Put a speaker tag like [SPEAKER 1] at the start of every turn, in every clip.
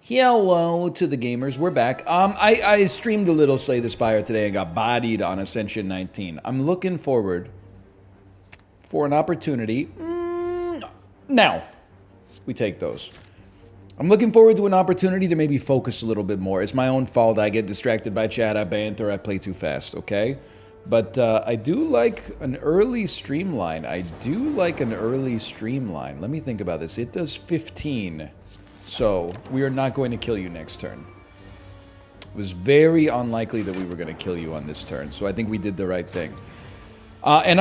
[SPEAKER 1] Hello to the gamers, we're back. I streamed a little Slay the Spire today and got bodied on Ascension 19. I'm looking forward for an opportunity. Now, we take those. I'm looking forward to an opportunity to maybe focus a little bit more. It's my own fault. I get distracted by chat, I banter, I play too fast, okay? But I do like an early streamline. Let me think about this. It does 15. So, we are not going to kill you next turn. It was very unlikely that we were going to kill you on this turn, so I think we did the right thing. I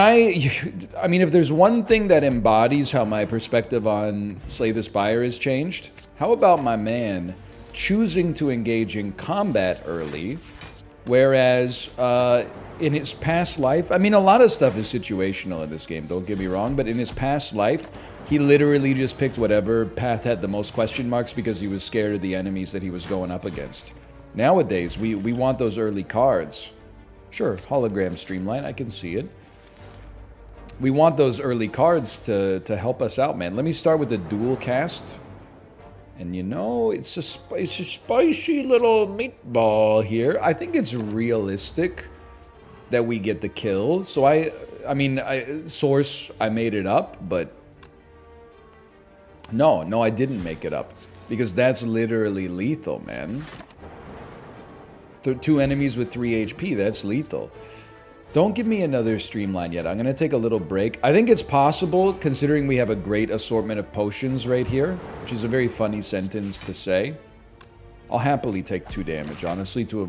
[SPEAKER 1] mean, if there's one thing that embodies how my perspective on Slay the Spire has changed, how about my man choosing to engage in combat early, whereas in his past life, I mean, a lot of stuff is situational in this game, don't get me wrong, but in his past life, he literally just picked whatever path had the most question marks because he was scared of the enemies that he was going up against. Nowadays, we want those early cards. Sure, hologram streamline, I can see it. We want those early cards to help us out, man. Let me start with the dual cast. And you know, it's a spicy little meatball here. I think it's realistic that we get the kill. So I mean, source, I made it up, but no, I didn't make it up. Because that's literally lethal, man. Two enemies with 3 HP, that's lethal. Don't give me another streamline yet. I'm going to take a little break. I think it's possible, considering we have a great assortment of potions right here, which is a very funny sentence to say. I'll happily take 2 damage, honestly, to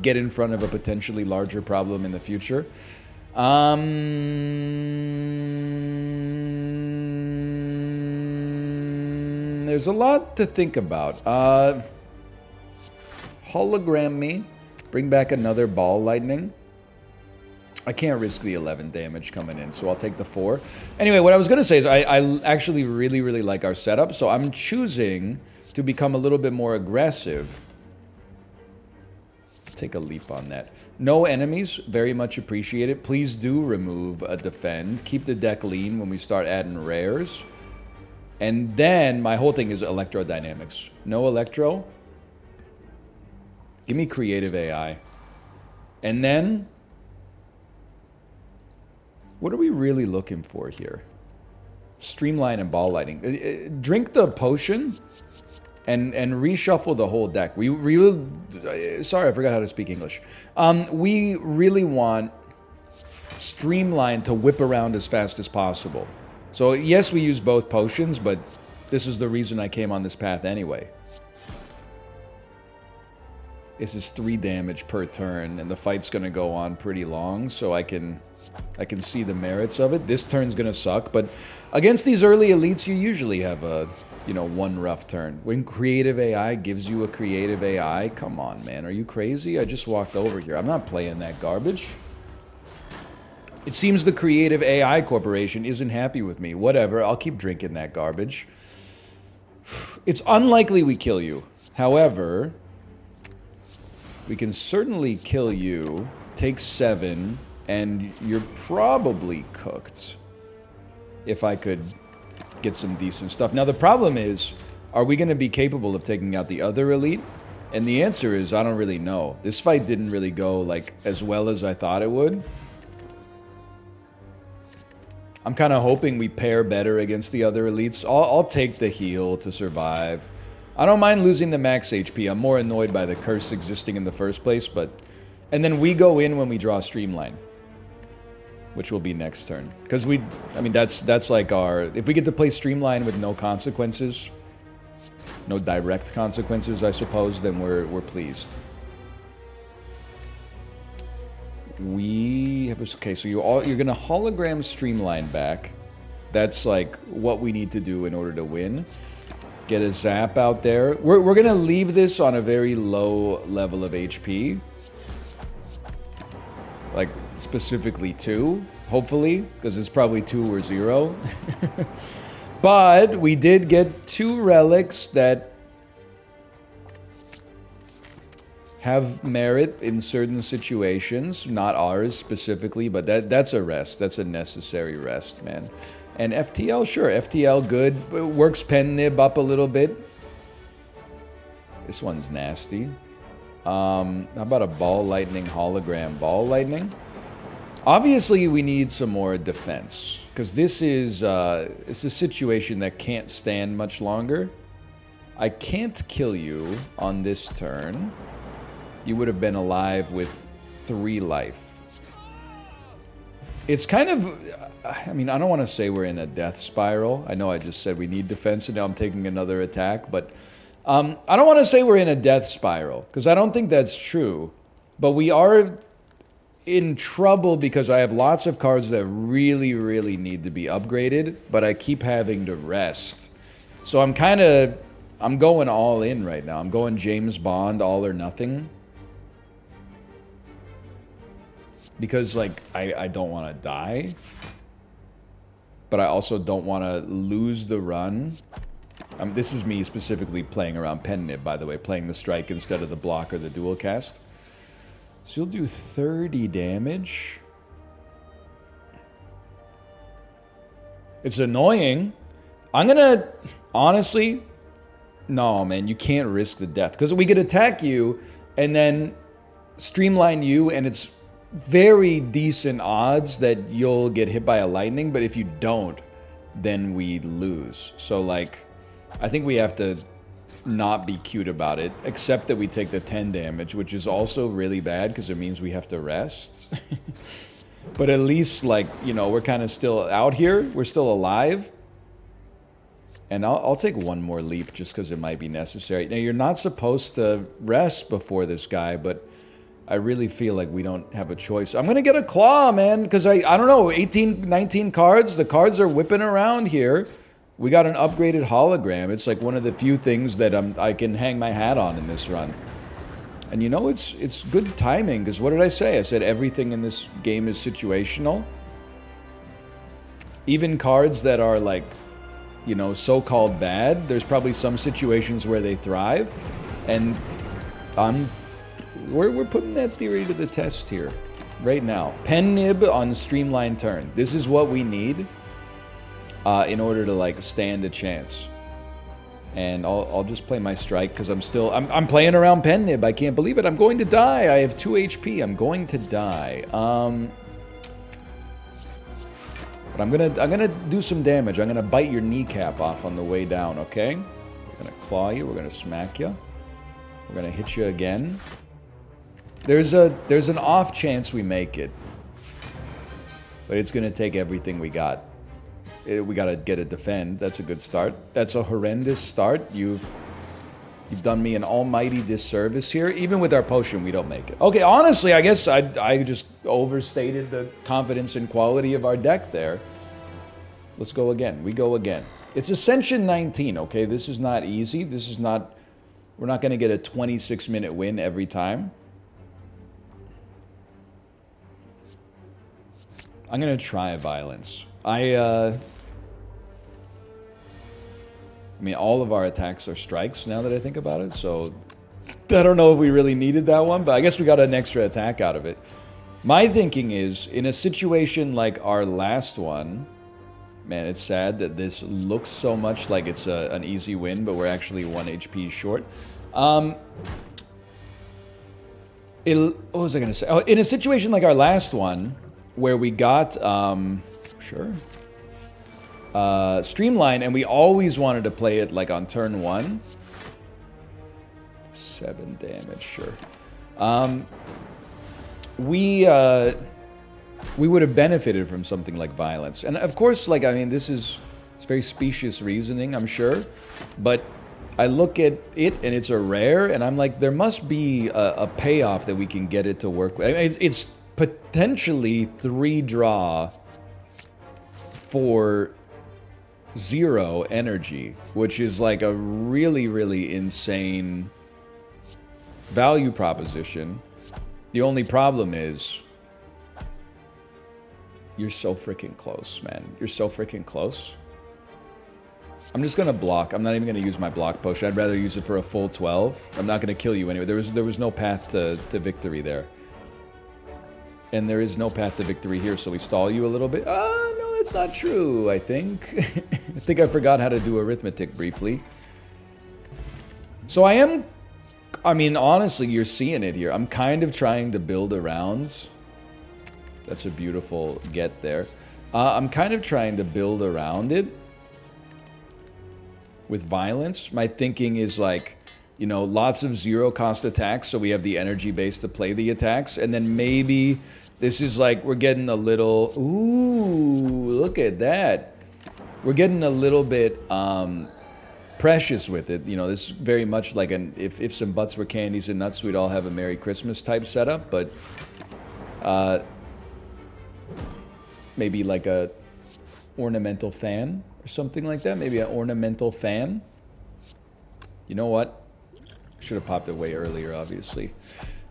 [SPEAKER 1] get in front of a potentially larger problem in the future. There's a lot to think about. Hologram me. Bring back another ball lightning. I can't risk the 11 damage coming in, so I'll take the 4. Anyway, what I was going to say is I actually really like our setup, so I'm choosing to become a little bit more aggressive. Take a leap on that. No enemies, very much appreciated. Please do remove a defend. Keep the deck lean when we start adding rares. And then my whole thing is electrodynamics. No electro. Give me creative AI. And then, what are we really looking for here? Streamline and ball lighting. Drink the potion and reshuffle the whole deck. We really... Sorry, I forgot how to speak English. We really want Streamline to whip around as fast as possible. So yes, we use both potions, but this is the reason I came on this path anyway. This is 3 damage per turn, and the fight's gonna go on pretty long, so I can see the merits of it. This turn's gonna suck, but against these early elites, you usually have a, you know, one rough turn. When creative AI gives you a creative AI, come on, man, are you crazy? I just walked over here. I'm not playing that garbage. It seems the creative AI corporation isn't happy with me. Whatever, I'll keep drinking that garbage. It's unlikely we kill you. However, we can certainly kill you, take 7, and you're probably cooked. If I could get some decent stuff. Now the problem is, are we going to be capable of taking out the other elite? And the answer is, I don't really know. This fight didn't really go like as well as I thought it would. I'm kind of hoping we pair better against the other elites. I'll take the heal to survive. I don't mind losing the max HP. I'm more annoyed by the curse existing in the first place, but... And then we go in when we draw Streamline. Which will be next turn. Because we... I mean, that's like our... If we get to play Streamline with no consequences, no direct consequences, I suppose, then we're pleased. We have... Okay, so you're gonna hologram Streamline back. That's like what we need to do in order to win. Get a zap out there. We're gonna leave this on a very low level of HP. Like, specifically 2, hopefully, because it's probably 2 or 0. But we did get 2 relics that have merit in certain situations, not ours specifically, but that's a rest. That's a necessary rest, man. And FTL, sure, FTL good. Works pen nib up a little bit. This one's nasty. How about a ball lightning hologram? Ball lightning? Obviously, we need some more defense. Because this is it's a situation that can't stand much longer. I can't kill you on this turn. You would have been alive with 3 life. It's kind of... I mean, I don't want to say we're in a death spiral. I know I just said we need defense and now I'm taking another attack, but... I don't want to say we're in a death spiral, because I don't think that's true. But we are in trouble because I have lots of cards that really, really need to be upgraded, but I keep having to rest. So I'm going all in right now. I'm going James Bond, all or nothing. Because, like, I don't want to die. But I also don't want to lose the run. This is me specifically playing around pen nib, by the way, playing the strike instead of the block or the dual cast. So you'll do 30 damage. It's annoying. I'm gonna, honestly, no, man, you can't risk the death. Because we could attack you and then streamline you, and it's very decent odds that you'll get hit by a lightning, but if you don't, then we lose. So, like... I think we have to not be cute about it, except that we take the 10 damage, which is also really bad because it means we have to rest. But at least, like, you know, we're kind of still out here. We're still alive. And I'll take one more leap just because it might be necessary. Now, you're not supposed to rest before this guy, but I really feel like we don't have a choice. I'm going to get a claw, man, because I don't know, 18, 19 cards. The cards are whipping around here. We got an upgraded hologram. It's like one of the few things that I can hang my hat on in this run. And you know, it's good timing, because what did I say? I said everything in this game is situational. Even cards that are like, you know, so-called bad, there's probably some situations where they thrive. And we're putting that theory to the test here, right now. Pen nib on streamlined turn. This is what we need. In order to, like, stand a chance. And I'll just play my strike because I'm playing around pen nib. I can't believe it. I'm going to die. I have 2 HP. I'm going to die. But I'm gonna do some damage. I'm gonna bite your kneecap off on the way down, okay? We're gonna claw you, we're gonna smack you. We're gonna hit you again. There's an off chance we make it. But it's gonna take everything we got. We gotta get a defend. That's a good start. That's a horrendous start. You've done me an almighty disservice here. Even with our potion, we don't make it. Okay, honestly, I guess I just overstated the confidence and quality of our deck there. Let's go again. We go again. It's Ascension 19, okay? This is not easy. This is not... We're not gonna get a 26-minute win every time. I'm gonna try violence. I mean, all of our attacks are strikes now that I think about it, so I don't know if we really needed that one, but I guess we got an extra attack out of it. My thinking is, in a situation like our last one, man, it's sad that this looks so much like it's an easy win, but we're actually 1 HP short. What was I going to say? Oh, in a situation like our last one, where we got... Streamline, and we always wanted to play it like on turn 1. 7 damage, sure. We would have benefited from something like violence. And of course, like, I mean, it's very specious reasoning, I'm sure. But I look at it, and it's a rare, and I'm like, there must be a payoff that we can get it to work with. I mean, it's potentially 3 draw for 0 energy, which is like a really, really insane value proposition. The only problem is you're so freaking close, man. You're so freaking close. I'm just gonna block. I'm not even gonna use my block potion. I'd rather use it for a full 12. I'm not gonna kill you anyway. There was no path to victory there. And there is no path to victory here, so we stall you a little bit. No, that's not true, I think. I think I forgot how to do arithmetic briefly. So I am I mean, honestly, you're seeing it here. I'm kind of trying to build around. That's a beautiful get there. I'm kind of trying to build around it with violence. My thinking is like, you know, lots of zero-cost attacks, so we have the energy base to play the attacks. And then maybe this is like, we're getting a little... Ooh, look at that. We're getting a little bit... precious with it. You know, this is very much like an if some butts were candies and nuts, we'd all have a Merry Christmas type setup, but maybe like a ornamental fan or something like that. Maybe an ornamental fan. You know what? Should have popped it way earlier, obviously.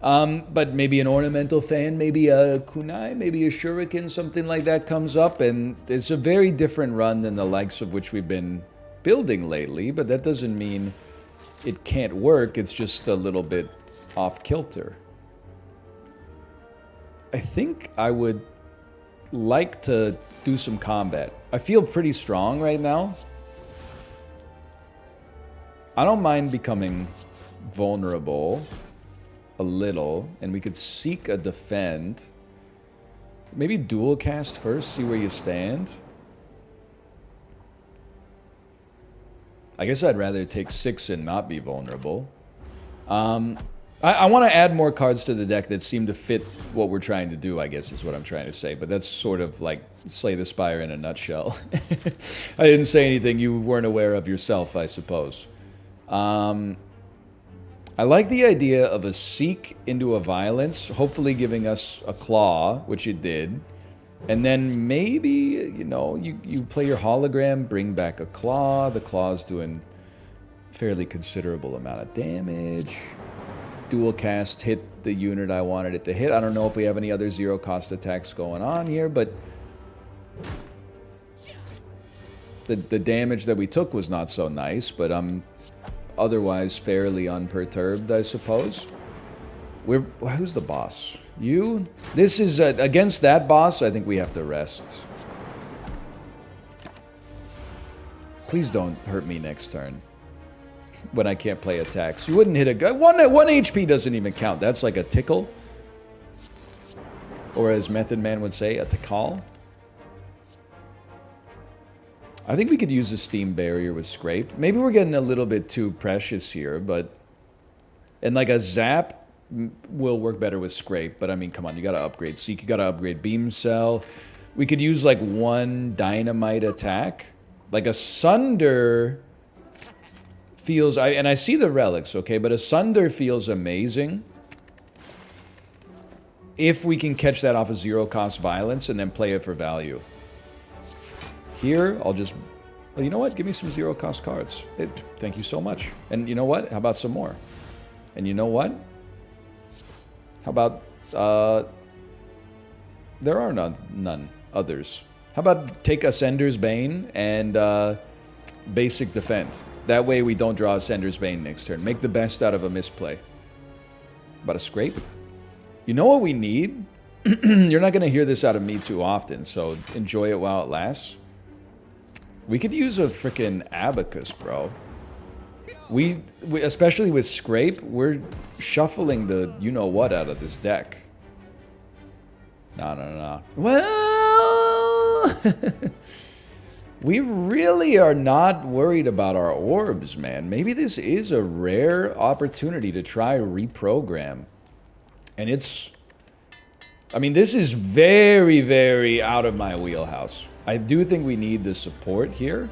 [SPEAKER 1] But maybe an ornamental fan, maybe a kunai, maybe a shuriken, something like that comes up, and it's a very different run than the likes of which we've been building lately, but that doesn't mean it can't work. It's just a little bit off kilter. I think I would like to do some combat. I feel pretty strong right now. I don't mind becoming vulnerable a little, and we could seek a defend. Maybe dual cast first, see where you stand. I guess I'd rather take 6 and not be vulnerable. I want to add more cards to the deck that seem to fit what we're trying to do, I guess is what I'm trying to say. But that's sort of like Slay the Spire in a nutshell. I didn't say anything you weren't aware of yourself, I suppose. I like the idea of a Seek into a Violence, hopefully giving us a Claw, which it did. And then maybe, you know, you play your hologram, bring back a Claw. The Claw's doing fairly considerable amount of damage. Dual cast hit the unit I wanted it to hit. I don't know if we have any other zero cost attacks going on here, but the damage that we took was not so nice, but I'm otherwise fairly unperturbed, I suppose. Who's the boss? You? This is against that boss. I think we have to rest. Please don't hurt me next turn when I can't play attacks. You wouldn't hit a guy. One HP doesn't even count. That's like a tickle, or as Method Man would say, a tickle. I think we could use a Steam Barrier with Scrape. Maybe we're getting a little bit too precious here, but and like a Zap will work better with Scrape, but I mean, come on, you gotta upgrade Seek, you gotta upgrade Beam Cell. We could use like one Dynamite attack. Like a Sunder feels, and I see the relics, okay, but a Sunder feels amazing if we can catch that off of zero cost violence and then play it for value. Here, I'll just, well, you know what? Give me some zero cost cards. Thank you so much. And you know what? How about some more? And you know what? How about, there are none others. How about take Ascender's Bane and basic defend. That way we don't draw Ascender's Bane next turn. Make the best out of a misplay. About a Scrape? You know what we need? You're not going to hear this out of me too often, so enjoy it while it lasts. We could use a freaking Abacus, bro. We especially with Scrape, we're shuffling the you-know-what out of this deck. No. Well, we really are not worried about our orbs, man. Maybe this is a rare opportunity to try reprogram. And it's... I mean, this is very, very out of my wheelhouse. I do think we need the support here.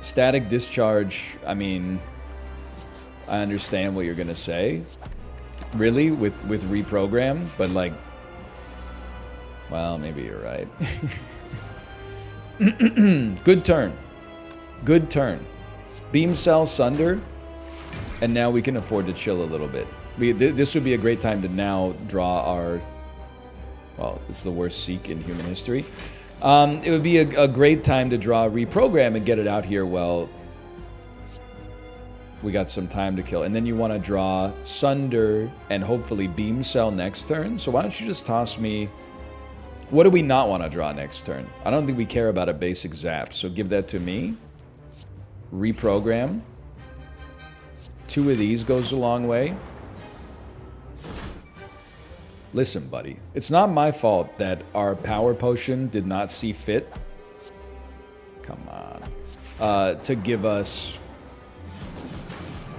[SPEAKER 1] Static Discharge, I mean... I understand what you're gonna say, really, with reprogram, but like, well, maybe you're right. Good turn. Good turn. Beam Cell, Sunder, and now we can afford to chill a little bit. This would be a great time to now draw our, well, it's the worst Seek in human history. It would be a great time to draw reprogram and get it out here well. We got some time to kill. And then you want to draw Sunder and hopefully Beam Cell next turn. So why don't you just toss me... What do we not want to draw next turn? I don't think we care about a basic Zap, so give that to me. Reprogram. 2 of these goes a long way. Listen, buddy, it's not my fault that our power potion did not see fit. Come on. To give us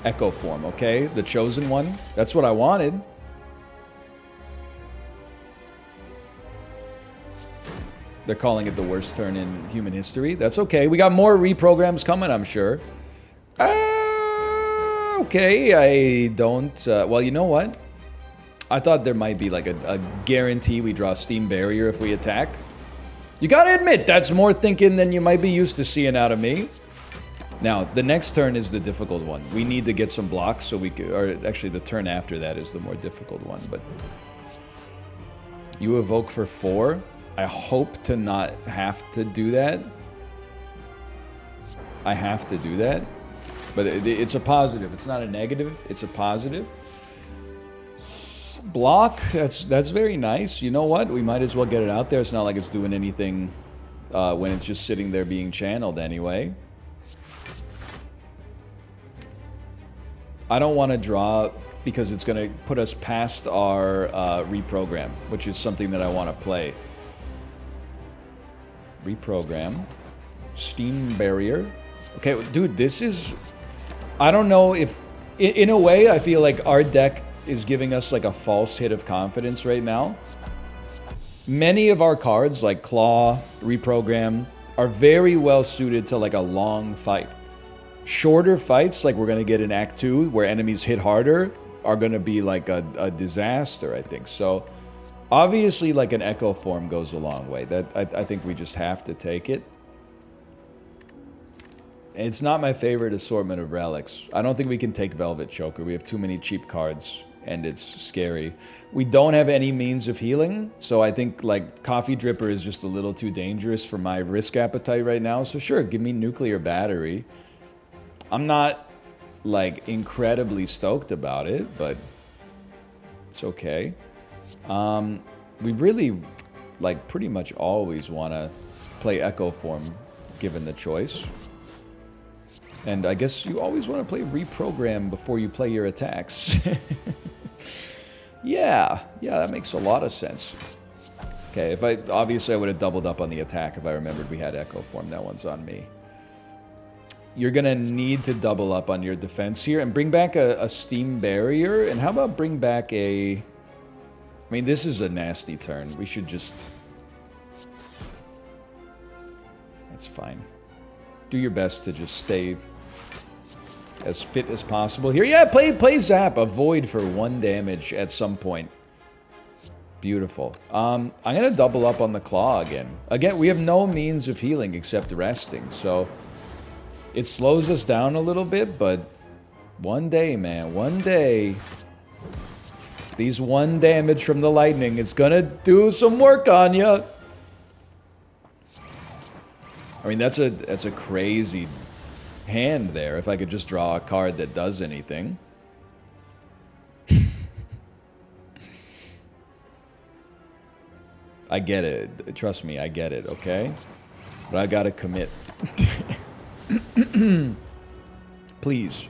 [SPEAKER 1] Echo Form, okay? The chosen one. That's what I wanted. They're calling it the worst turn in human history. That's okay. We got more reprograms coming, I'm sure. Okay, I don't... well, you know what? I thought there might be like a guarantee we draw Steam Barrier if we attack. You gotta admit, that's more thinking than you might be used to seeing out of me. Now, the next turn is the difficult one. We need to get some blocks so we could... Or actually, the turn after that is the more difficult one, but... You evoke for 4. I hope to not have to do that. I have to do that. But it's a positive. It's not a negative. It's a positive. Block. That's very nice. You know what? We might as well get it out there. It's not like it's doing anything when it's just sitting there being channeled anyway. I don't want to draw because it's going to put us past our reprogram, which is something that I want to play. Reprogram. Steam Barrier. Okay, dude, this is... I don't know if... In a way, I feel like our deck is giving us like a false hit of confidence right now. Many of our cards, like Claw, Reprogram, are very well suited to like a long fight. Shorter fights, like we're going to get in Act 2, where enemies hit harder, are going to be like a disaster, I think. So... Obviously, like an Echo Form goes a long way. That I think we just have to take it. It's not my favorite assortment of relics. I don't think we can take Velvet Choker. We have too many cheap cards, and it's scary. We don't have any means of healing, so I think like Coffee Dripper is just a little too dangerous for my risk appetite right now. So sure, give me Nuclear Battery. I'm not like incredibly stoked about it, but it's okay. We really, like, pretty much always want to play Echo Form, given the choice. And I guess you always want to play Reprogram before you play your attacks. Yeah, that makes a lot of sense. Okay, obviously I would have doubled up on the attack if I remembered we had Echo Form. That one's on me. You're going to need to double up on your defense here and bring back a Steam Barrier. And how about bring back a... I mean, this is a nasty turn. We should just... That's fine. Do your best to just stay as fit as possible here. Yeah, play Zap. Avoid for 1 damage at some point. Beautiful. I'm going to double up on the Claw again. Again, we have no means of healing except resting, so... It slows us down a little bit, but... One day, man. One day... These 1 damage from the lightning is gonna do some work on you. I mean, that's a crazy hand there. If I could just draw a card that does anything. I get it. Trust me, I get it, okay? But I gotta commit. Please.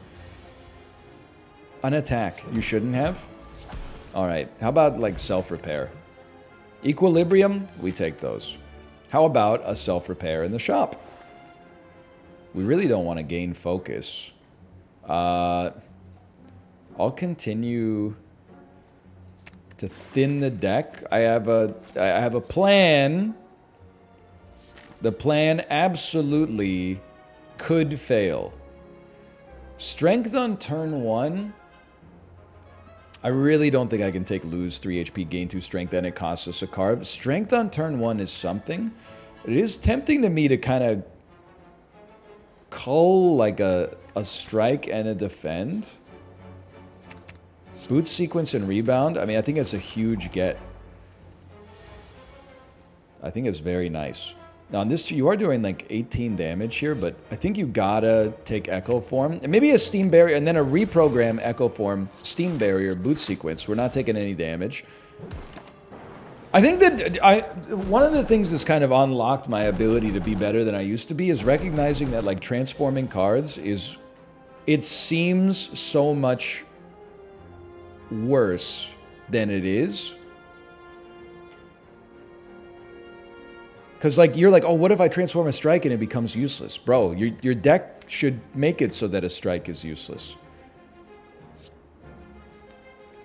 [SPEAKER 1] An attack. You shouldn't have? Alright, how about, like, self-repair? Equilibrium? We take those. How about a self-repair in the shop? We really don't want to gain focus. I'll continue to thin the deck. I have a plan. The plan absolutely could fail. Strength on turn 1... I really don't think I can take lose 3 HP, gain 2 strength, and it costs us a card. Strength on turn 1 is something. It is tempting to me to kind of cull like a strike and a defend. Boot sequence and rebound. I mean, I think it's a huge get. I think it's very nice. Now, on this, you are doing like 18 damage here, but I think you gotta take Echo Form. And maybe a Steam Barrier, and then a reprogram Echo Form, Steam Barrier, boot sequence. We're not taking any damage. I think that one of the things that's kind of unlocked my ability to be better than I used to be is recognizing that, like, transforming cards is... It seems so much worse than it is. Because, like, you're like, oh, what if I transform a strike and it becomes useless? Bro, your deck should make it so that a strike is useless.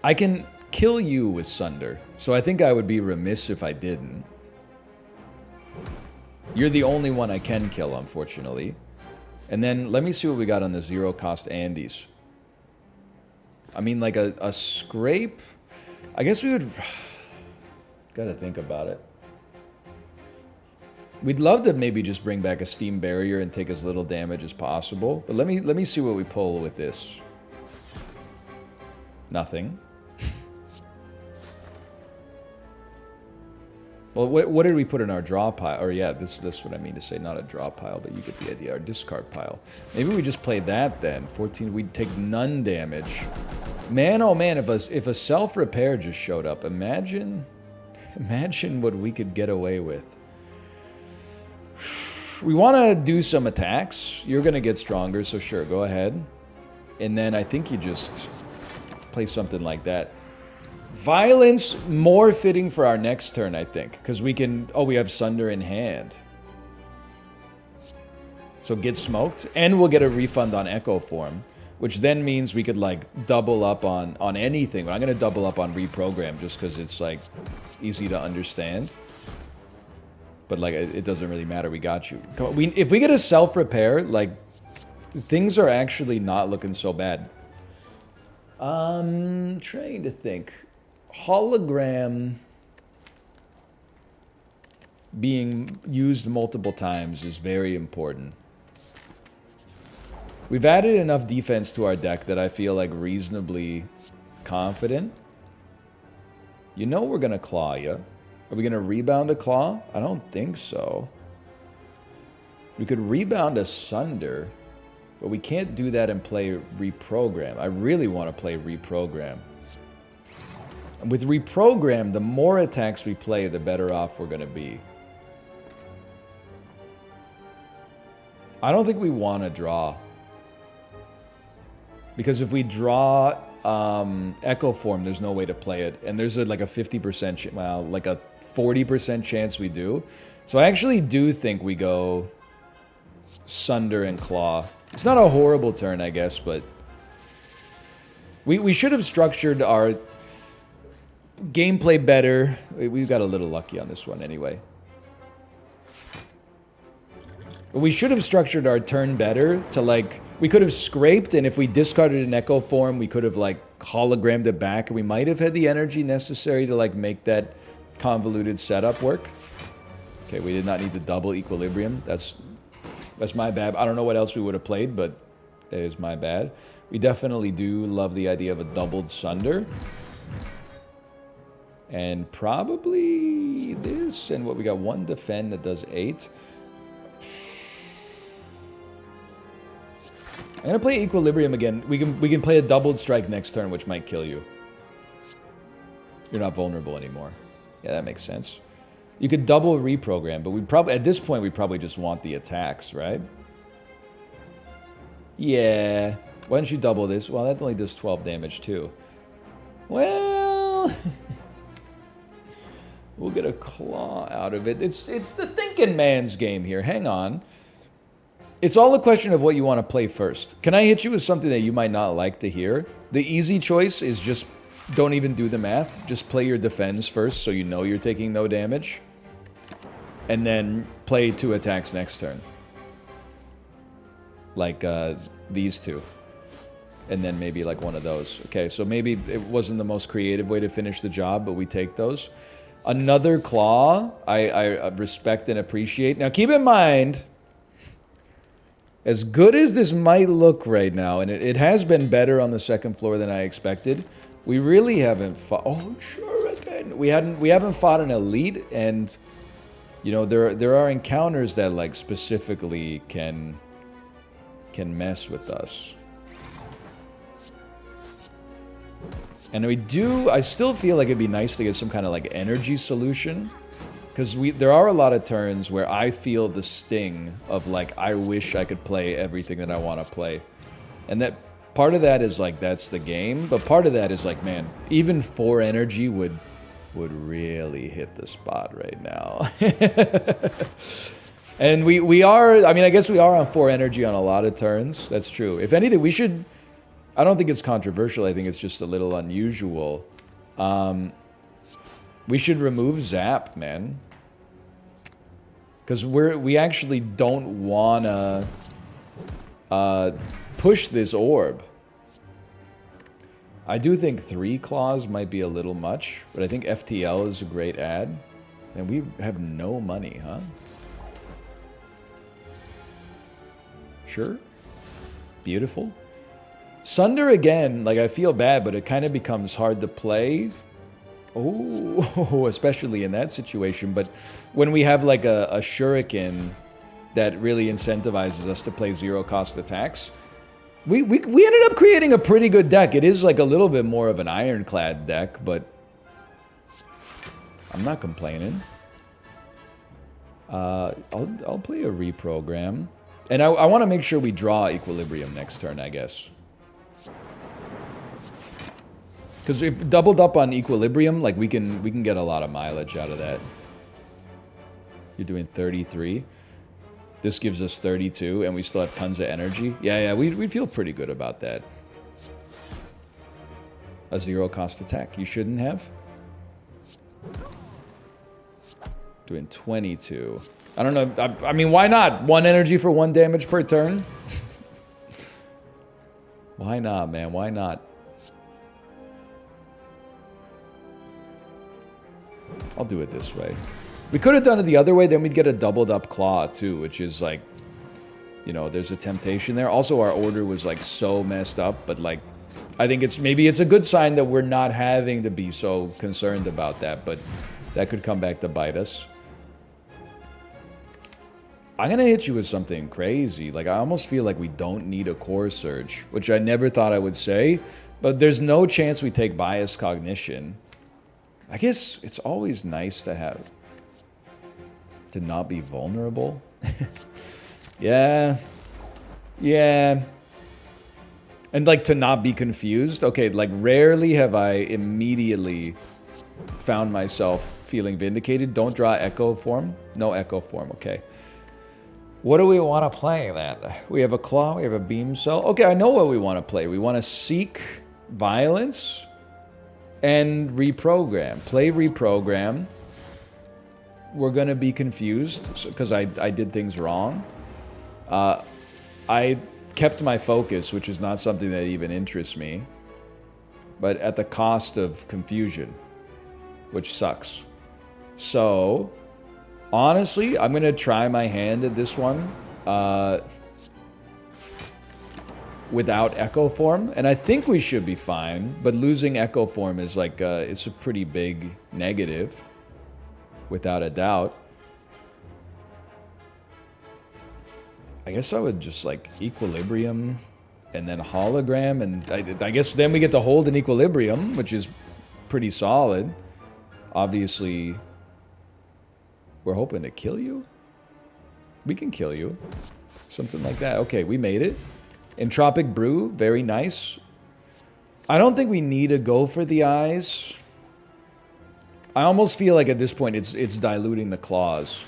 [SPEAKER 1] I can kill you with Sunder, so I think I would be remiss if I didn't. You're the only one I can kill, unfortunately. And then, let me see what we got on the zero-cost Andes. I mean, like, a scrape? I guess we would... Gotta think about it. We'd love to maybe just bring back a steam barrier and take as little damage as possible. But let me see what we pull with this. Nothing. Well, what did we put in our draw pile? Or yeah, this is what I mean to say. Not a draw pile, but you get the idea. Our discard pile. Maybe we just play that then. 14, we'd take none damage. Man, oh man, if a self-repair just showed up, imagine what we could get away with. We want to do some attacks. You're going to get stronger, so sure, go ahead. And then I think you just play something like that. Violence, more fitting for our next turn, I think. Because we can... Oh, we have Sunder in hand. So get smoked. And we'll get a refund on Echo Form. Which then means we could, like, double up on anything. I'm going to double up on Reprogram just because it's, like, easy to understand. But, like, it doesn't really matter. We got you. If we get a self-repair, like, things are actually not looking so bad. Trying to think. Hologram being used multiple times is very important. We've added enough defense to our deck that I feel, like, reasonably confident. You know we're going to claw you. Are we going to rebound a claw? I don't think so. We could rebound a Sunder, but we can't do that and play Reprogram. I really want to play Reprogram. And with Reprogram, the more attacks we play, the better off we're going to be. I don't think we want to draw. Because if we draw Echo Form, there's no way to play it. And there's like a 50%, well, like a 40% chance we do. So I actually do think we go Sunder and Claw. It's not a horrible turn, I guess, but we should have structured our gameplay better. We got a little lucky on this one anyway. We should have structured our turn better to, like, we could have scraped, and if we discarded an Echo Form, we could have, like, hologrammed it back, and we might have had the energy necessary to, like, make that convoluted setup work. Okay, we did not need the double Equilibrium. That's my bad. I don't know what else we would have played, but that is my bad. We definitely do love the idea of a doubled Sunder. And probably this, and what we got, one defend that does 8. I'm gonna play Equilibrium again. We can play a doubled strike next turn, which might kill you. You're not vulnerable anymore. Yeah, that makes sense. You could double Reprogram, but we probably at this point we probably just want the attacks, right? Yeah. Why don't you double this? Well, that only does 12 damage too. Well, we'll get a claw out of it. It's the thinking man's game here. Hang on. It's all a question of what you want to play first. Can I hit you with something that you might not like to hear? The easy choice is just don't even do the math. Just play your defense first so you know you're taking no damage. And then play 2 attacks next turn. Like these 2. And then maybe like one of those. Okay, so maybe it wasn't the most creative way to finish the job, but we take those. Another claw, I respect and appreciate. Now keep in mind, as good as this might look right now, and it has been better on the second floor than I expected, we really haven't fought. Oh, sure again. We haven't fought an elite, and you know there are encounters that like specifically can mess with us. And I still feel like it'd be nice to get some kind of like energy solution. Because there are a lot of turns where I feel the sting of, like, I wish I could play everything that I want to play. And that part of that is, like, that's the game. But part of that is, like, man, even 4 energy would would really hit the spot right now. And we are, I mean, I guess we are on 4 energy on a lot of turns. That's true. If anything, we should, I don't think it's controversial. I think it's just a little unusual. We should remove Zap, man. Because we actually don't want to push this orb. I do think 3 claws might be a little much, but I think FTL is a great ad. And we have no money, huh? Sure. Beautiful. Sunder again, like I feel bad, but it kind of becomes hard to play. Oh, especially in that situation. But when we have like a shuriken that really incentivizes us to play zero-cost attacks, we ended up creating a pretty good deck. It is like a little bit more of an ironclad deck, but I'm not complaining. I'll play a reprogram. And I want to make sure we draw Equilibrium next turn, I guess. Because if doubled up on Equilibrium, like we can get a lot of mileage out of that. You're doing 33. This gives us 32, and we still have tons of energy. Yeah, we feel pretty good about that. A zero-cost attack. You shouldn't have. Doing 22. I don't know. I mean, why not? 1 energy for 1 damage per turn? Why not, man? Why not? I'll do it this way. We could have done it the other way, then we'd get a doubled up claw too, which is like, you know, there's a temptation there. Also, our order was like so messed up, but like, I think maybe it's a good sign that we're not having to be so concerned about that, but that could come back to bite us. I'm gonna hit you with something crazy. Like, I almost feel like we don't need a core surge, which I never thought I would say, but there's no chance we take bias cognition. I guess it's always nice to have, to not be vulnerable. Yeah. And like to not be confused. Okay, like rarely have I immediately found myself feeling vindicated. Don't draw echo form. No echo form, okay. What do we want to play then? We have a claw, we have a beam cell. Okay, I know what we want to play. We want to seek violence and reprogram. Play reprogram. We're going to be confused because I did things wrong. I kept my focus, which is not something that even interests me, but at the cost of confusion, which sucks. So, honestly, I'm going to try my hand at this one without Echo Form, and I think we should be fine, but losing Echo Form is like, it's a pretty big negative, without a doubt. I guess I would just like Equilibrium and then Hologram, and I guess then we get to hold an Equilibrium, which is pretty solid. Obviously, we're hoping to kill you. We can kill you. Something like that. Okay, we made it. Entropic Brew, very nice. I don't think we need to go for the eyes. I almost feel like at this point it's diluting the claws.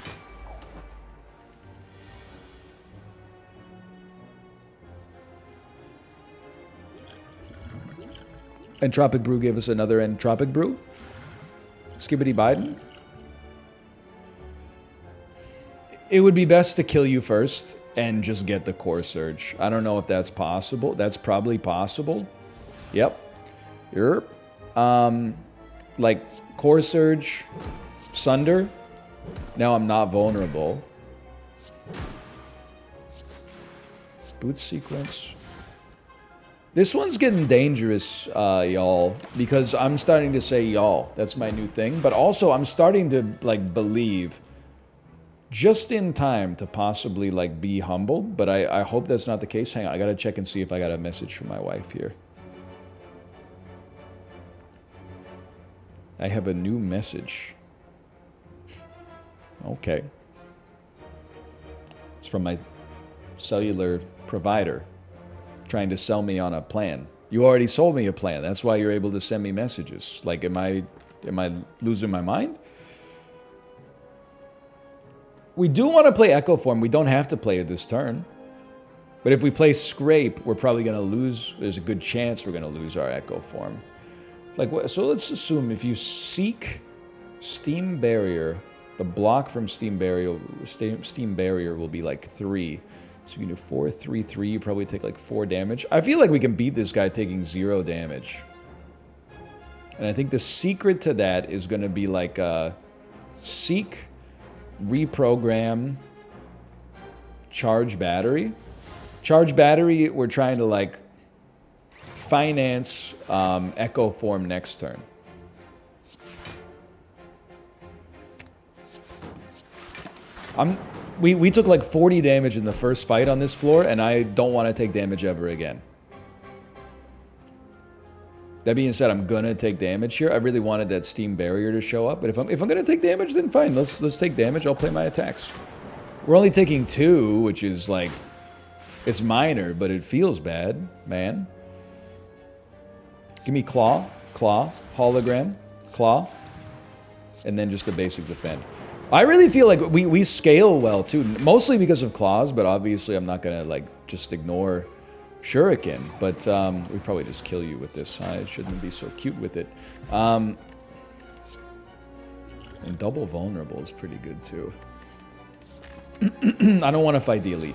[SPEAKER 1] Entropic Brew gave us another Entropic Brew. Skibbity Biden. It would be best to kill you first and just get the core surge. I don't know if that's possible. That's probably possible. Yep. Like core surge, Sunder. Now I'm not vulnerable. Boot sequence. This one's getting dangerous, y'all, because I'm starting to say y'all. That's my new thing. But also, I'm starting to, like, believe just in time to possibly, like, be humbled. But I hope that's not the case. Hang on, I gotta check and see if I got a message from my wife here. I have a new message. Okay. It's from my cellular provider, trying to sell me on a plan. You already sold me a plan. That's why you're able to send me messages. Like, am I Am I losing my mind? We do want to play Echo Form. We don't have to play it this turn. But if we play Scrape, we're probably going to lose. There's a good chance we're going to lose our Echo Form. Like, so let's assume if you seek Steam Barrier, the block from Steam Barrier will be like 3. So you can do 4, 3, 3. You probably take like 4 damage. I feel like we can beat this guy taking 0 damage. And I think the secret to that is going to be like seek, reprogram, charge battery. Charge battery, we're trying to like finance Echo Form next turn. We took like 40 damage in the first fight on this floor, and I don't want to take damage ever again. That being said, I'm gonna take damage here. I really wanted that Steam Barrier to show up, but if I'm gonna take damage, then fine. Let's take damage. I'll play my attacks. We're only taking 2, which is like, it's minor, but it feels bad, man. Give me Claw, Hologram, Claw, and then just the basic defend. I really feel like we scale well too, mostly because of Claws, but obviously I'm not gonna like just ignore Shuriken, but we probably just kill you with this. I shouldn't be so cute with it. And double vulnerable is pretty good too. I don't want to fight the elite.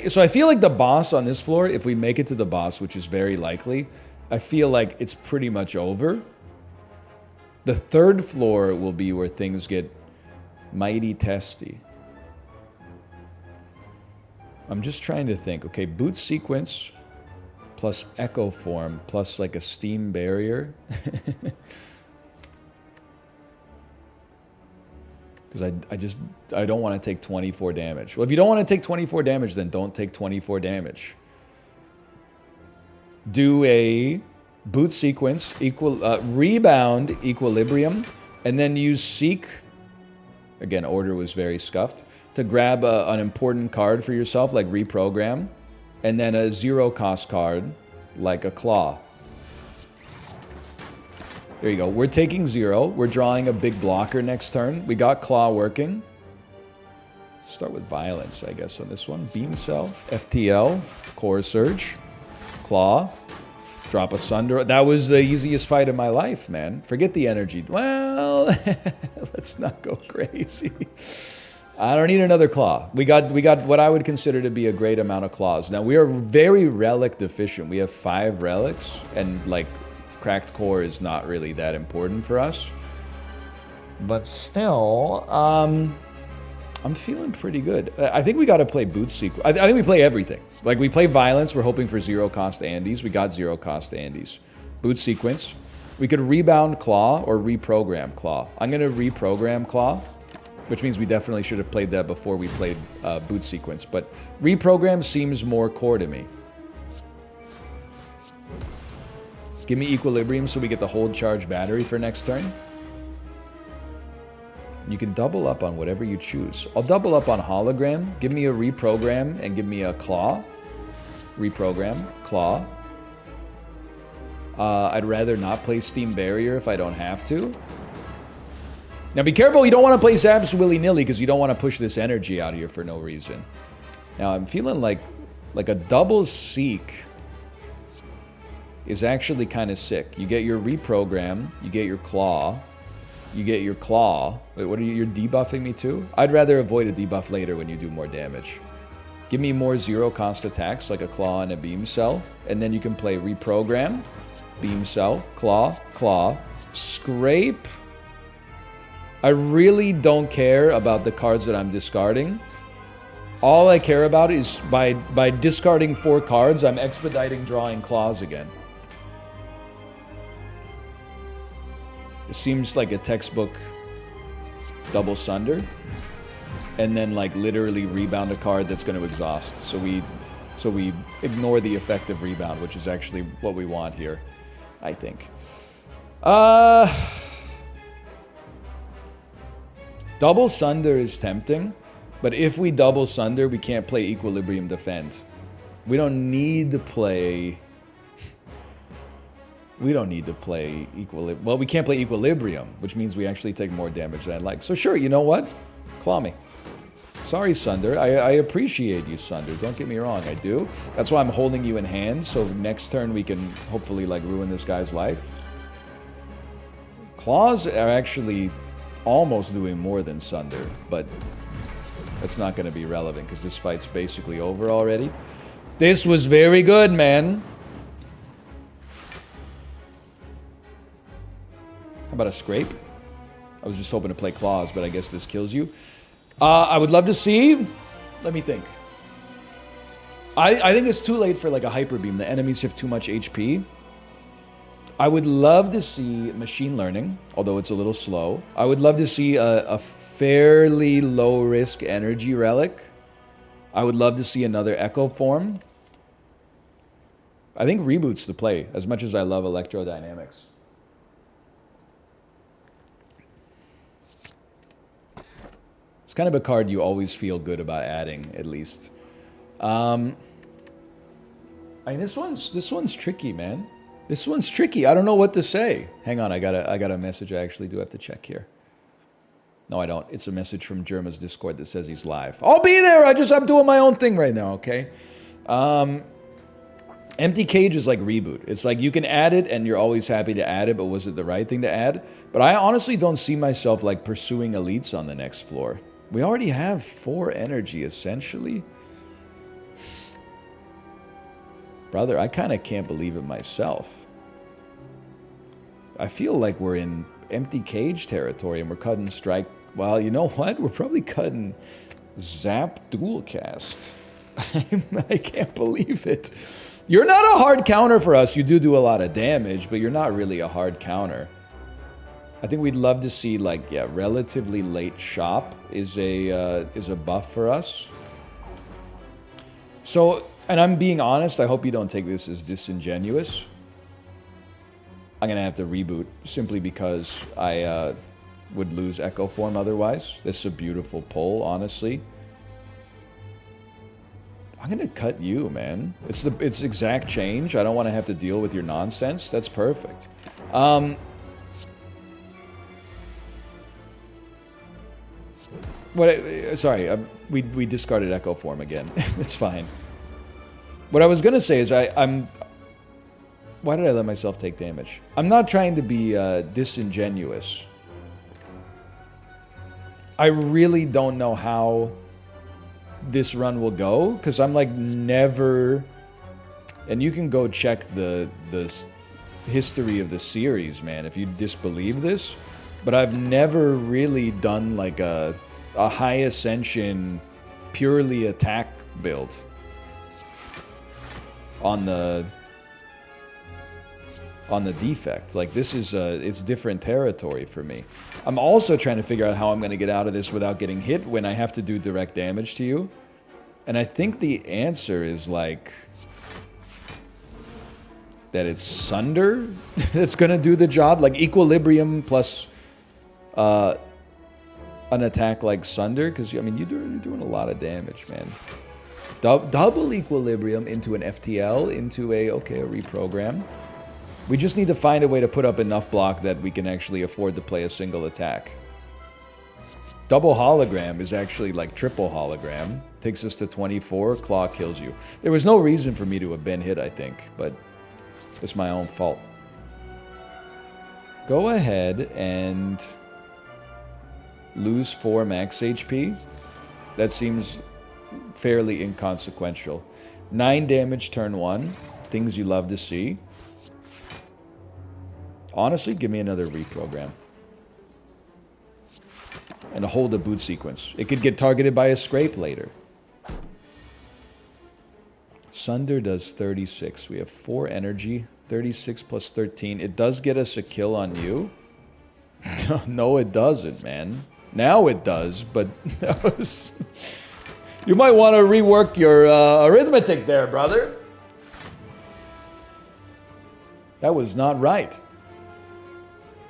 [SPEAKER 1] So I feel like the boss on this floor, if we make it to the boss, which is very likely, I feel like it's pretty much over. The third floor will be where things get mighty testy. I'm just trying to think. Okay, boot sequence plus Echo Form plus like a Steam Barrier. Because I don't want to take 24 damage. Well, if you don't want to take 24 damage, then don't take 24 damage. Do a boot sequence, rebound, equilibrium, and then use seek. Again, order was very scuffed. To grab an important card for yourself, like reprogram, and then a 0-cost card, like a claw. There you go. We're taking 0. We're drawing a big blocker next turn. We got Claw working. Start with Violence, I guess, on this one. Beam Cell, FTL, Core Surge, Claw, drop Asunder. That was the easiest fight of my life, man. Forget the energy. Well, let's not go crazy. I don't need another Claw. We got what I would consider to be a great amount of Claws. Now, we are very relic deficient. We have 5 relics, and like Cracked Core is not really that important for us. But still, I'm feeling pretty good. I think we got to play boot sequence. I think we play everything. Like, we play Violence. We're hoping for 0-cost Andes. We got 0-cost Andes. Boot sequence. We could rebound Claw or reprogram Claw. I'm going to reprogram Claw, which means we definitely should have played that before we played boot sequence. But reprogram seems more core to me. Give me Equilibrium so we get the hold charge battery for next turn. You can double up on whatever you choose. I'll double up on Hologram. Give me a reprogram and give me a Claw. Reprogram, Claw. I'd rather not play Steam Barrier if I don't have to. Now be careful, you don't want to play Zaps willy-nilly because you don't want to push this energy out of here for no reason. Now I'm feeling like a double Seek is actually kind of sick. You get your reprogram, you get your Claw, you get your Claw. Wait, what are you, you're debuffing me too? I'd rather avoid a debuff later when you do more damage. Give me more 0-cost attacks like a Claw and a Beam Cell, and then you can play reprogram, Beam Cell, Claw, Claw, Scrape. I really don't care about the cards that I'm discarding. All I care about is by discarding 4 cards, I'm expediting drawing Claws again. It seems like a textbook double Sunder. And then like literally rebound a card that's going to exhaust. So we ignore the effect of rebound, which is actually what we want here, I think. Double Sunder is tempting, but if we double Sunder, we can't play Equilibrium Defend. We don't need to play... We don't need to play Equilibrium. Well, we can't play Equilibrium, which means we actually take more damage than I like. So sure, you know what? Claw me. Sorry, Sunder. I appreciate you, Sunder. Don't get me wrong, I do. That's why I'm holding you in hand, so next turn we can hopefully, like, ruin this guy's life. Claws are actually almost doing more than Sunder, but that's not going to be relevant because this fight's basically over already. This was very good, man. How about a scrape? I was just hoping to play claws, but I guess this kills you. I would love to see... Let me think. I think it's too late for like a hyper beam. The enemies have too much HP. I would love to see machine learning, although it's a little slow. I would love to see a fairly low-risk energy relic. I would love to see another echo form. I think Reboot's the play, as much as I love electrodynamics. It's kind of a card you always feel good about adding, at least. I mean, this one's tricky, man. This one's tricky. I don't know what to say. Hang on, I got a message I actually do have to check here. No, I don't. It's a message from Germa's Discord that says he's live. I'll be there. I'm doing my own thing right now, okay? Empty Cage is like Reboot. It's like you can add it and you're always happy to add it, but was it the right thing to add? But I honestly don't see myself like pursuing elites on the next floor. We already have 4 energy, essentially. Brother, I kind of can't believe it myself. I feel like we're in Empty Cage territory and we're cutting Strike. Well, you know what? We're probably cutting Zap Dualcast. I can't believe it. You're not a hard counter for us. You do a lot of damage, but you're not really a hard counter. I think we'd love to see, like, yeah, relatively late shop is a buff for us. So, and I'm being honest, I hope you don't take this as disingenuous. I'm going to have to reboot simply because I would lose Echo Form otherwise. This is a beautiful pull, honestly. I'm going to cut you, man. It's exact change. I don't want to have to deal with your nonsense. That's perfect. Sorry, we discarded Echo Form again. It's fine. What I was going to say is I'm... Why did I let myself take damage? I'm not trying to be disingenuous. I really don't know how this run will go, because I'm like never... And you can go check the history of the series, man, if you disbelieve this. But I've never really done like a high ascension, purely attack build on the defect. Like, this is it's different territory for me. I'm also trying to figure out how I'm going to get out of this without getting hit when I have to do direct damage to you. And I think the answer is like that it's Sunder that's going to do the job, like Equilibrium plus an attack like Sunder, because I mean you're doing a lot of damage, man. Double Equilibrium into an FTL into a reprogram. We just need to find a way to put up enough block that we can actually afford to play a single attack. Double Hologram is actually like triple Hologram. Takes us to 24, Claw kills you. There was no reason for me to have been hit, I think, but it's my own fault. Go ahead and lose 4 max HP. That seems fairly inconsequential. 9 damage turn 1. Things you love to see. Honestly, give me another reprogram. And a hold a boot sequence. It could get targeted by a scrape later. Sunder does 36. We have 4 energy. 36 plus 13. It does get us a kill on you. No, it doesn't, man. Now it does, but that was... You might want to rework your arithmetic there, brother. That was not right.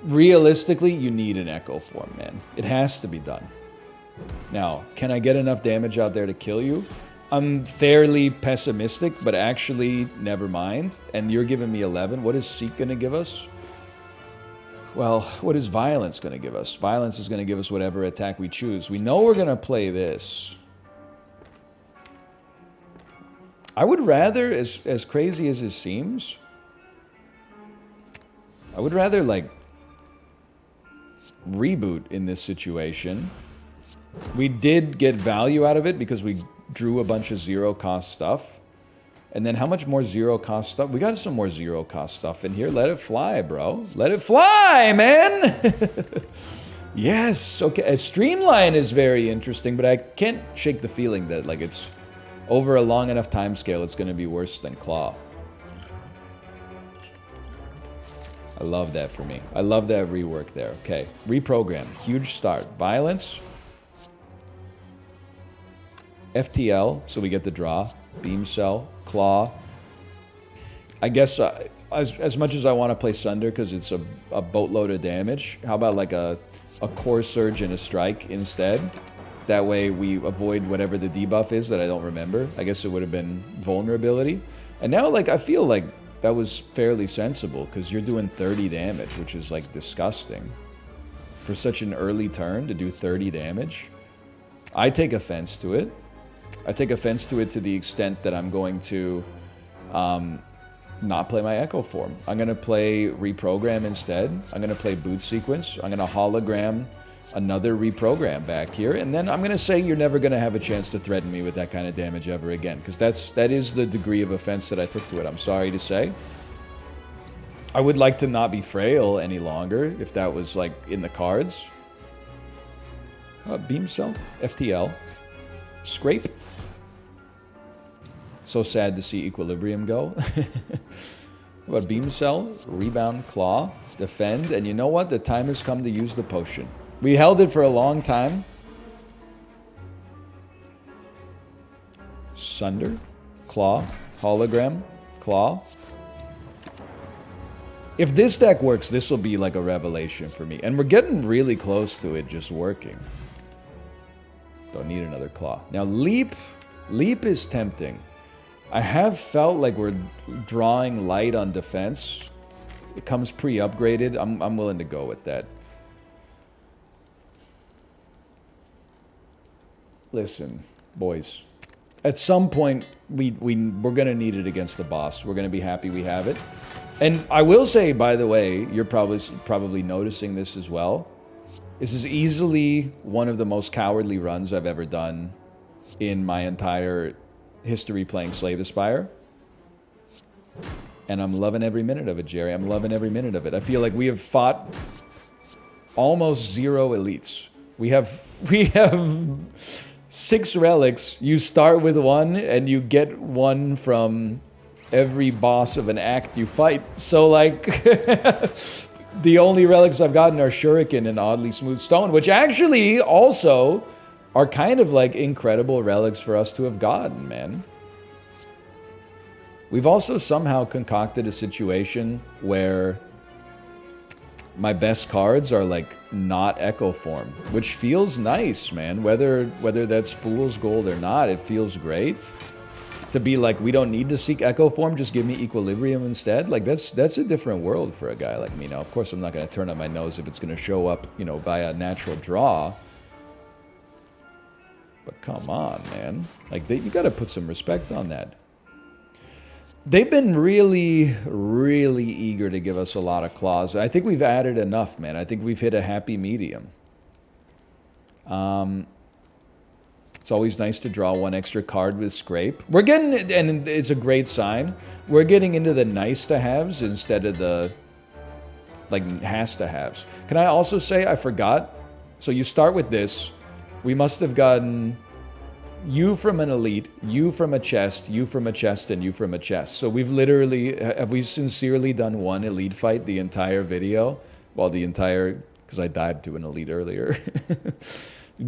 [SPEAKER 1] Realistically, you need an Echo Form, man. It has to be done. Now, can I get enough damage out there to kill you? I'm fairly pessimistic, but actually, never mind. And you're giving me 11. What is Seek going to give us? Well, what is Violence going to give us? Violence is going to give us whatever attack we choose. We know we're going to play this. I would rather, as crazy as it seems, I would rather, like, reboot in this situation. We did get value out of it because we drew a bunch of zero-cost stuff. And then how much more zero-cost stuff? We got some more zero-cost stuff in here. Let it fly, bro. Let it fly, man! Yes, okay. A Streamline is very interesting, but I can't shake the feeling that, like, it's over a long enough time scale, it's going to be worse than Claw. I love that for me. I love that rework there. Okay, reprogram. Huge start. Violence. FTL, so we get the draw. Beam Cell. Claw. I guess as much as I want to play Sunder because it's a boatload of damage, how about like a Core Surge and a Strike instead? That way we avoid whatever the debuff is that I don't remember. I guess it would have been Vulnerability. And now, like, I feel like that was fairly sensible because you're doing 30 damage, which is, like, disgusting. For such an early turn to do 30 damage. I take offense to it. I take offense to it to the extent that I'm going to not play my Echo Form. I'm going to play Reprogram instead. I'm going to play Boot Sequence. I'm going to Hologram another Reprogram back here. And then I'm going to say you're never going to have a chance to threaten me with that kind of damage ever again. Because that is the degree of offense that I took to it. I'm sorry to say. I would like to not be frail any longer if that was, like, in the cards. Beam Cell. FTL. Scrape. So sad to see Equilibrium go. How about Beam Cell, Rebound, Claw, Defend, and you know what? The time has come to use the potion. We held it for a long time. Sunder, Claw, Hologram, Claw. If this deck works, this will be like a revelation for me. And we're getting really close to it just working. Don't need another Claw. Now, Leap. Leap is tempting. I have felt like we're drawing light on defense. It comes pre-upgraded. I'm willing to go with that. Listen, boys. At some point, we're going to need it against the boss. We're going to be happy we have it. And I will say, by the way, you're probably noticing this as well. This is easily one of the most cowardly runs I've ever done in my entire history playing Slay the Spire. And I'm loving every minute of it, Jerry. I'm loving every minute of it. I feel like we have fought almost 0 elites. We have 6 relics. You start with 1, and you get 1 from every boss of an act you fight. So, like, the only relics I've gotten are Shuriken and Oddly Smooth Stone, which actually also are kind of like incredible relics for us to have gotten, man. We've also somehow concocted a situation where my best cards are, like, not Echo Form, which feels nice, man. Whether that's Fool's Gold or not, it feels great. To be like, we don't need to seek Echo Form, just give me Equilibrium instead. Like, that's a different world for a guy like me. Now, of course, I'm not going to turn up my nose if it's going to show up, you know, by a natural draw. But come on, man. Like, you got to put some respect on that. They've been really, really eager to give us a lot of claws. I think we've added enough, man. I think we've hit a happy medium. It's always nice to draw 1 extra card with Scrape. We're getting, and it's a great sign, we're getting into the nice-to-haves instead of the, like, has-to-haves. Can I also say, I forgot, so you start with this. We must have gotten you from an elite, you from a chest, you from a chest, and you from a chest. So we've literally, have we sincerely done 1 elite fight the entire video? Well, the entire, because I died to an elite earlier.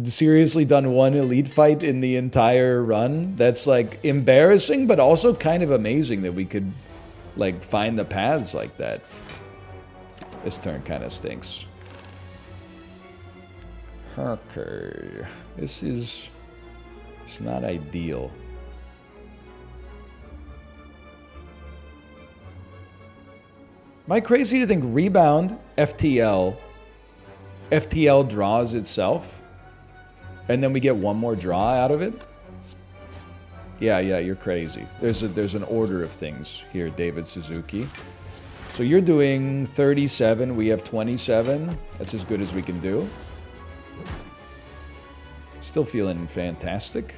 [SPEAKER 1] Seriously done 1 elite fight in the entire run? That's, like, embarrassing, but also kind of amazing that we could, like, find the paths like that. This turn kind of stinks. Okay. This is... it's not ideal. Am I crazy to think rebound, FTL draws itself? And then we get one more draw out of it? Yeah, you're crazy. There's an order of things here, David Suzuki. So you're doing 37, we have 27. That's as good as we can do. Still feeling fantastic.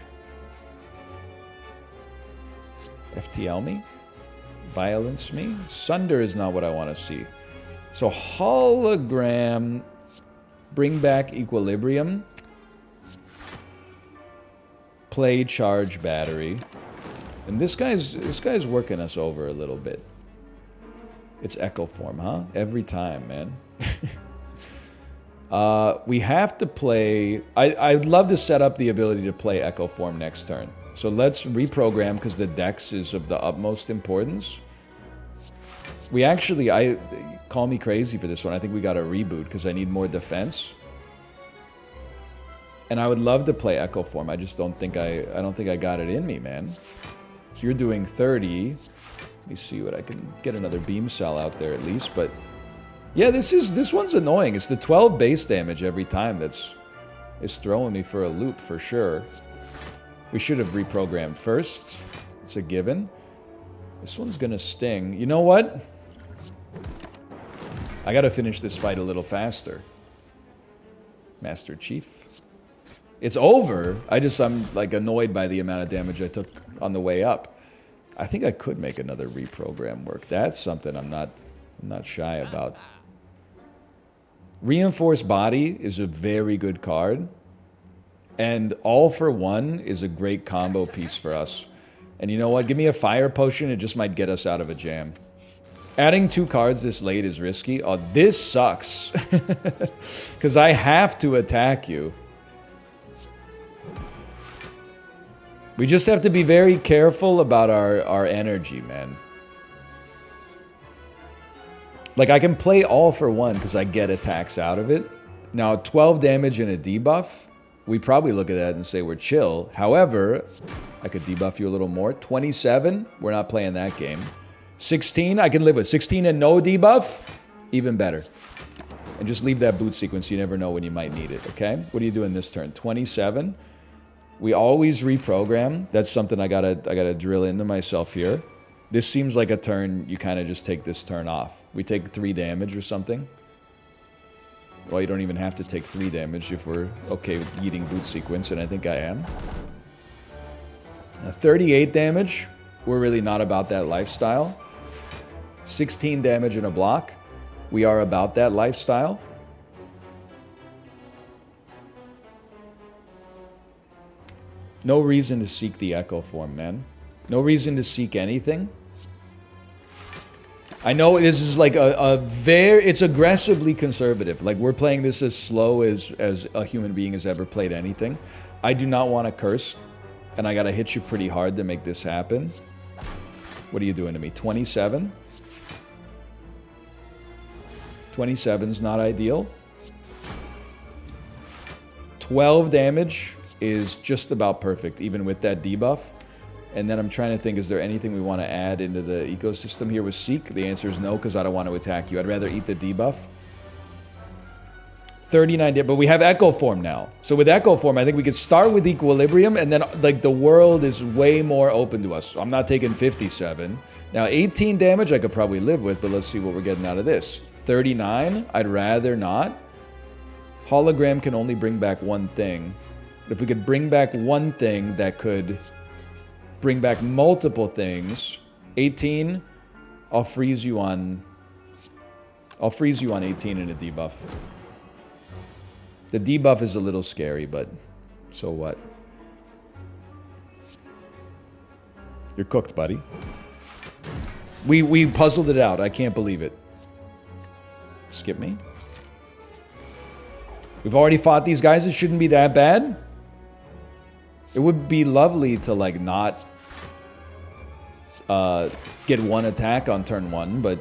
[SPEAKER 1] FTL me. Violence me. Sunder is not what I want to see. So hologram, bring back equilibrium. Play charge battery. And this guy's working us over a little bit. It's echo form, huh? Every time, man. We have to play... I'd love to set up the ability to play echo form next turn. So let's reprogram because the dex is of the utmost importance. We actually... call me crazy for this one. I think we got to reboot because I need more defense. And I would love to play echo form. I just don't think I don't think I got it in me, man. So you're doing 30. Let me see what I can get another beam cell out there at least, but yeah, this one's annoying. It's the 12 base damage every time is throwing me for a loop for sure. We should have reprogrammed first. It's a given. This one's gonna sting. You know what? I gotta finish this fight a little faster. Master Chief. It's over. I'm like annoyed by the amount of damage I took on the way up. I think I could make another reprogram work. That's something I'm not shy about. Reinforced Body is a very good card. And All for One is a great combo piece for us. And you know what? Give me a Fire Potion. It just might get us out of a jam. Adding 2 cards this late is risky. Oh, this sucks. Because I have to attack you. We just have to be very careful about our energy, man. Like, I can play All for One because I get attacks out of it. Now, 12 damage and a debuff, we probably look at that and say we're chill. However, I could debuff you a little more. 27, we're not playing that game. 16, I can live with. 16 and no debuff, even better. And just leave that boot sequence. You never know when you might need it, okay? What are you doing this turn? 27. We always reprogram. That's something I gotta drill into myself here. This seems like a turn you kind of just take this turn off. We take 3 damage or something. Well, you don't even have to take 3 damage if we're okay with eating boot sequence, and I think I am. 38 damage. We're really not about that lifestyle. 16 damage in a block. We are about that lifestyle. No reason to seek the echo form, man. No reason to seek anything. I know this is like it's aggressively conservative. Like, we're playing this as slow as a human being has ever played anything. I do not want to curse, and I gotta hit you pretty hard to make this happen. What are you doing to me? 27? 27's not ideal. 12 damage is just about perfect, even with that debuff. And then I'm trying to think, is there anything we want to add into the ecosystem here with Seek? The answer is no, because I don't want to attack you. I'd rather eat the debuff. 39 damage, but we have Echo Form now. So with Echo Form, I think we could start with Equilibrium, and then like the world is way more open to us. I'm not taking 57. Now 18 damage I could probably live with, but let's see what we're getting out of this. 39, I'd rather not. Hologram can only bring back one thing. If we could bring back one thing that could bring back multiple things. 18, I'll freeze you on 18 in a debuff. The debuff is a little scary, but so what? You're cooked, buddy. We puzzled it out. I can't believe it. Skip me. We've already fought these guys. It shouldn't be that bad. It would be lovely to, like, not get one attack on turn 1, but...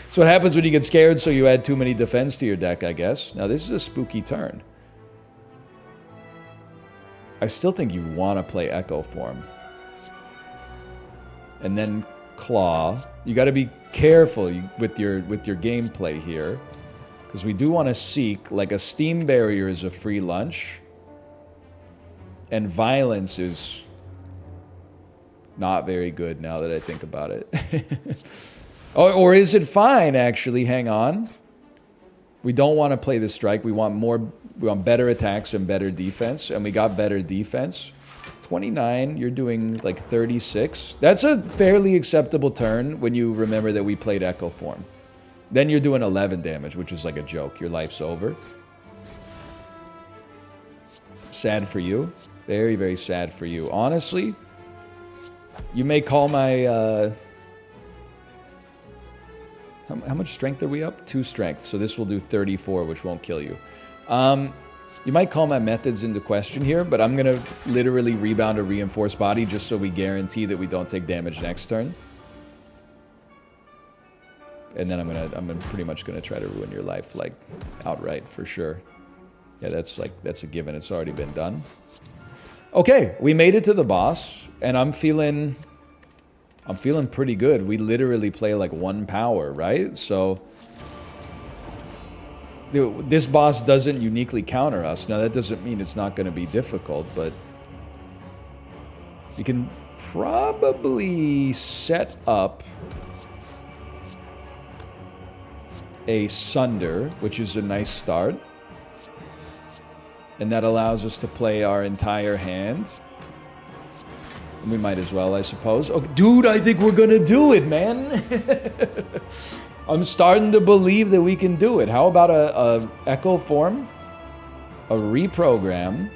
[SPEAKER 1] So what happens when you get scared, so you add too many defense to your deck, I guess. Now, this is a spooky turn. I still think you want to play Echo Form. And then Claw. You got to be careful with your gameplay here, because we do want to seek, like, a steam barrier is a free lunch, and violence is not very good now that I think about it. Or is it fine, actually? Hang on. We don't want to play the strike. We want better attacks and better defense, and we got better defense. 29, you're doing like 36. That's a fairly acceptable turn when you remember that we played Echo Form. Then you're doing 11 damage, which is like a joke. Your life's over. Sad for you. Very, very sad for you. Honestly, you may call my... How much strength are we up? 2 strength. So this will do 34, which won't kill you. You might call my methods into question here, but I'm going to literally rebound a reinforced body just so we guarantee that we don't take damage next turn. And then I'm pretty much going to try to ruin your life, like, outright, for sure. Yeah, that's a given. It's already been done. Okay, we made it to the boss, and I'm feeling pretty good. We literally play like 1 power, right? So this boss doesn't uniquely counter us. Now, that doesn't mean it's not going to be difficult, but we can probably set up a Sunder, which is a nice start. And that allows us to play our entire hand. We might as well, I suppose. Oh, dude, I think we're gonna do it, man. I'm starting to believe that we can do it. How about a Echo Form, a Reprogram,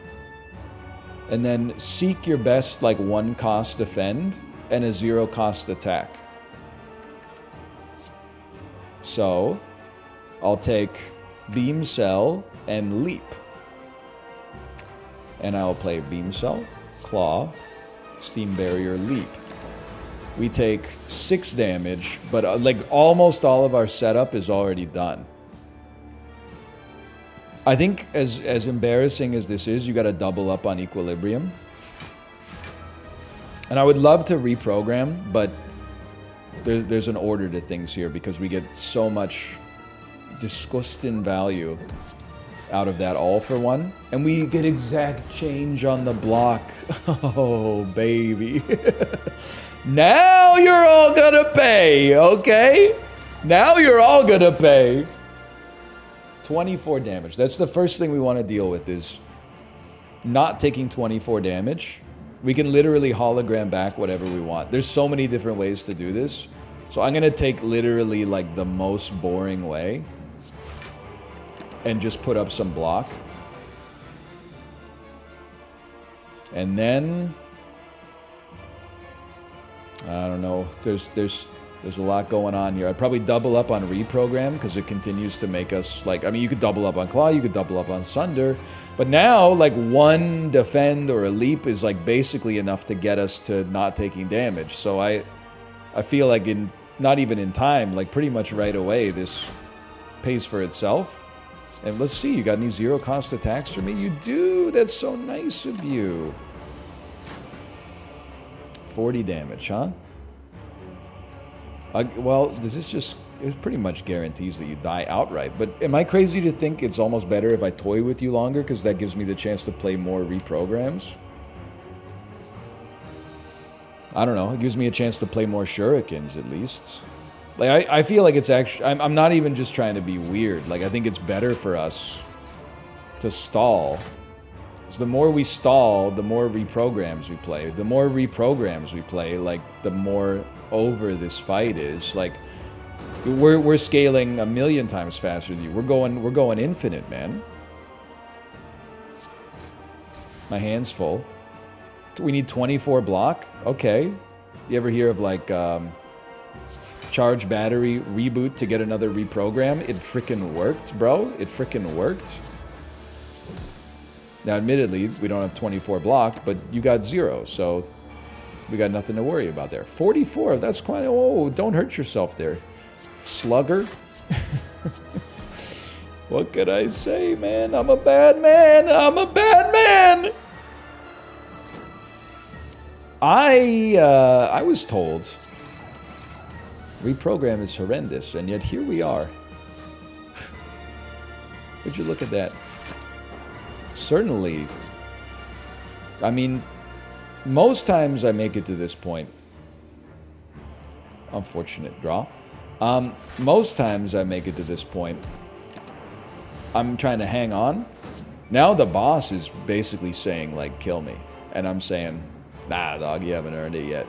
[SPEAKER 1] and then seek your best, like, 1 cost defend and a 0 cost attack. So, I'll take Beam Cell and Leap. And I'll play Beam Cell, Claw, Steam Barrier, Leap. We take 6 damage, but like almost all of our setup is already done. I think as embarrassing as this is, you got to double up on Equilibrium. And I would love to reprogram, but there's an order to things here because we get so much disgusting value out of that all for one. And we get exact change on the block. Oh, baby. Now you're all gonna pay, okay? Now you're all gonna pay. 24 damage. That's the first thing we want to deal with is not taking 24 damage. We can literally hologram back whatever we want. There's so many different ways to do this. So I'm gonna take literally like the most boring way and just put up some block. And then I don't know. There's a lot going on here. I'd probably double up on Reprogram because it continues to make us like, I mean, you could double up on Claw, you could double up on Sunder, but now like 1 defend or a leap is like basically enough to get us to not taking damage. So I feel like not even in time, like pretty much right away, this pays for itself. And let's see, you got any 0 cost attacks for me? You do. That's so nice of you. 40 damage, huh? Well, does this just... It pretty much guarantees that you die outright. But am I crazy to think it's almost better if I toy with you longer? Because that gives me the chance to play more reprograms? I don't know. It gives me a chance to play more shurikens, at least. Like, I feel like it's actually... I'm not even just trying to be weird. Like, I think it's better for us to stall. So the more we stall, the more reprograms we play. The more reprograms we play, like, the more over this fight is. Like, we're scaling 1,000,000 times faster than you. We're going infinite, man. My hand's full. We need 24 block? Okay. You ever hear of, like, charge battery, reboot to get another reprogram? It frickin' worked, bro. It frickin' worked. Now, admittedly, we don't have 24 block, but you got 0, so we got nothing to worry about there. 44, that's quite... Oh, don't hurt yourself there. Slugger. What could I say, man? I'm a bad man. I'm a bad man. I was told Reprogram is horrendous, and yet here we are. Would you look at that? Certainly. I mean, most times I make it to this point. Unfortunate draw. Most times I make it to this point. I'm trying to hang on. Now the boss is basically saying, like, kill me. And I'm saying, nah, dog, you haven't earned it yet.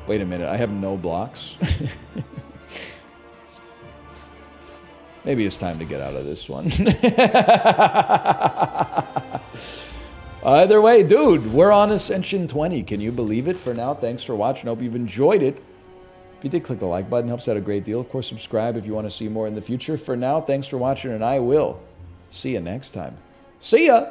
[SPEAKER 1] Wait a minute, I have no blocks. Maybe it's time to get out of this one. Either way, dude, we're on Ascension 20. Can you believe it? For now, thanks for watching. Hope you've enjoyed it. If you did, click the like button. Helps out a great deal. Of course, subscribe if you want to see more in the future. For now, thanks for watching, and I will see you next time. See ya!